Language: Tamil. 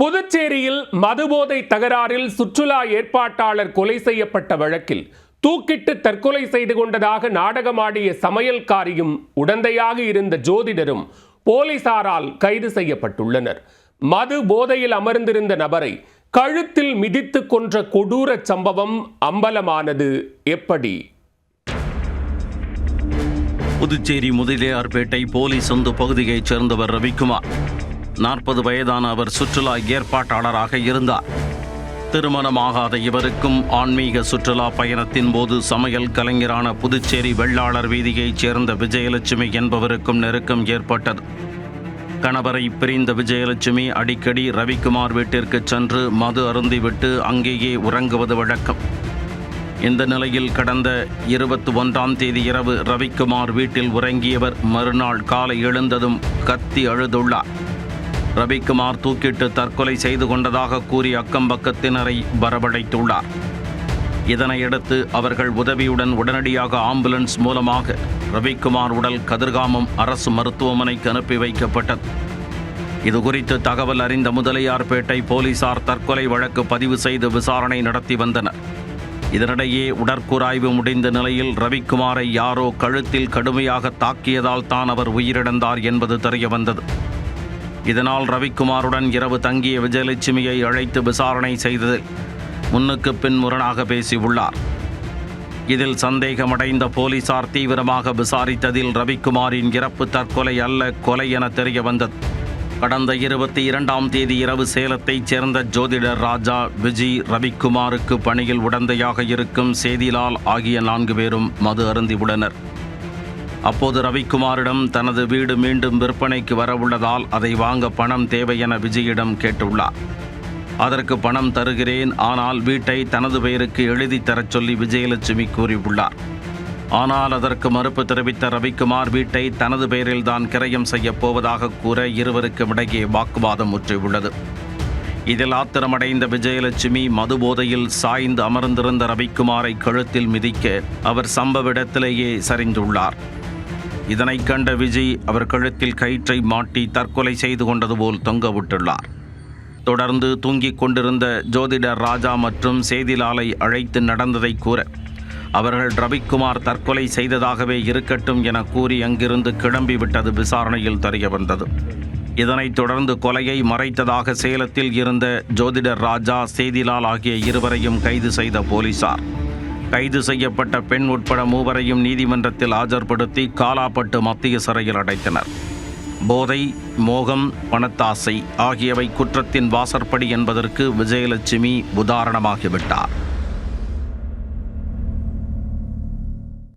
புதுச்சேரியில் மதுபோதை தகராறில் சுற்றுலா ஏற்பாட்டாளர் கொலை செய்யப்பட்ட வழக்கில் தூக்கிட்டு தற்கொலை செய்து கொண்டதாக நாடகமாடிய சமையல்காரியும் உடந்தையாக இருந்த ஜோதிடரும் போலீசாரால் கைது செய்யப்பட்டுள்ளனர். மது போதையில் அமர்ந்திருந்த நபரை கழுத்தில் மிதித்து கொன்ற கொடூர சம்பவம் அம்பலமானது எப்படி? புதுச்சேரி முதலியார்பேட்டை போலீஸ் சொந்த பகுதியைச் சேர்ந்தவர் ரவிக்குமார். 40 வயதான அவர் சுற்றுலா ஏற்பாட்டாளராக இருந்தார். திருமணமாகாத இவருக்கும் ஆன்மீக சுற்றுலா பயணத்தின் போது சமையல் கலைஞரான புதுச்சேரி வெள்ளாளர் வீதியைச் சேர்ந்த விஜயலட்சுமி என்பவருக்கும் நெருக்கம் ஏற்பட்டது. கணவரை பிரிந்த விஜயலட்சுமி அடிக்கடி ரவிக்குமார் வீட்டிற்கு சென்று மது அருந்திவிட்டு அங்கேயே உறங்குவது வழக்கம். இந்த நிலையில் கடந்த 21ஆம் தேதி இரவு ரவிக்குமார் வீட்டில் உறங்கியவர் மறுநாள் காலை எழுந்ததும் கத்தி அழுதுள்ளார். ரவிக்குமார் தூக்கிட்டு தற்கொலை செய்து கொண்டதாக கூறி அக்கம்பக்கத்தினரை வரவழைத்துள்ளார். இதனையடுத்து அவர்கள் உதவியுடன் உடனடியாக ஆம்புலன்ஸ் மூலமாக ரவிக்குமார் உடல் கதிர்காமம் அரசு மருத்துவமனைக்கு அனுப்பி வைக்கப்பட்டது. இதுகுறித்து தகவல் அறிந்த முதலியார்பேட்டை போலீசார் தற்கொலை வழக்கு பதிவு செய்து விசாரணை நடத்தி வந்தனர். இதனிடையே உடற்கூராய்வு முடிந்த நிலையில் ரவிக்குமாரை யாரோ கழுத்தில் கடுமையாக தாக்கியதால் தான் அவர் உயிரிழந்தார் என்பது தெரியவந்தது. இதனால் ரவிக்குமாருடன் இரவு தங்கிய விஜயலட்சுமியை அழைத்து விசாரணை செய்ததில் முன்னுக்கு பின் முரணாக பேசியுள்ளார். இதில் சந்தேகமடைந்த போலீசார் தீவிரமாக விசாரித்ததில் ரவிக்குமாரின் இறப்பு தற்கொலை அல்ல, கொலை என தெரிய வந்தது. கடந்த 22ஆம் தேதி இரவு சேலத்தைச் சேர்ந்த ஜோதிடர் ராஜா, விஜி, ரவிக்குமாருக்கு பணியில் உடந்தையாக இருக்கும் சேதிலால் ஆகிய 4 பேரும் மது அருந்தியுள்ளனர். அப்போது ரவிக்குமாரிடம் தனது வீடு மீண்டும் விற்பனைக்கு வரவுள்ளதால் அதை வாங்க பணம் தேவை என விஜயிடம் கேட்டுள்ளார். அதற்கு பணம் தருகிறேன், ஆனால் வீட்டை தனது பெயருக்கு எழுதி தரச் சொல்லி விஜயலட்சுமி கூறியுள்ளார். ஆனால் அதற்கு மறுப்பு தெரிவித்த ரவிக்குமார் வீட்டை தனது பெயரில் தான் கிரயம் செய்யப் போவதாக கூற இருவருக்கும் இடையே வாக்குவாதம் முற்றியுள்ளது. இதில் ஆத்திரமடைந்த விஜயலட்சுமி மதுபோதையில் சாய்ந்து அமர்ந்திருந்த ரவிக்குமாரை கழுத்தில் மிதிக்க அவர் சம்பவ இடத்திலேயே சரிந்துள்ளார். இதனை கண்ட விஜய் அவர் கழுத்தில் கயிற்றை மாட்டி தற்கொலை செய்து கொண்டது போல் தொங்கவிட்டுள்ளார். தொடர்ந்து தூங்கிக் கொண்டிருந்த ஜோதிடர் ராஜா மற்றும் சேதிலாலை அழைத்து நடந்ததை கூற அவர்கள் ரவிக்குமார் தற்கொலை செய்ததாகவே இருக்கட்டும் என கூறி அங்கிருந்து கிளம்பிவிட்டது விசாரணையில் தெரிய வந்தது. இதனைத் தொடர்ந்து கொலையை மறைத்ததாக சேலத்தில் இருந்த ஜோதிடர் ராஜா, சேதிலால் ஆகிய இருவரையும் கைது செய்த போலீசார் கைது செய்யப்பட்ட பெண் உட்பட 3 வரையும் நீதிமன்றத்தில் ஆஜர்படுத்தி காலாப்பட்டு மத்திய சிறையில் அடைத்தனர். போதை, மோகம், பணத்தாசை ஆகியவை குற்றத்தின் வாசற்படி என்பதற்கு விஜயலட்சுமி உதாரணமாகிவிட்டார்.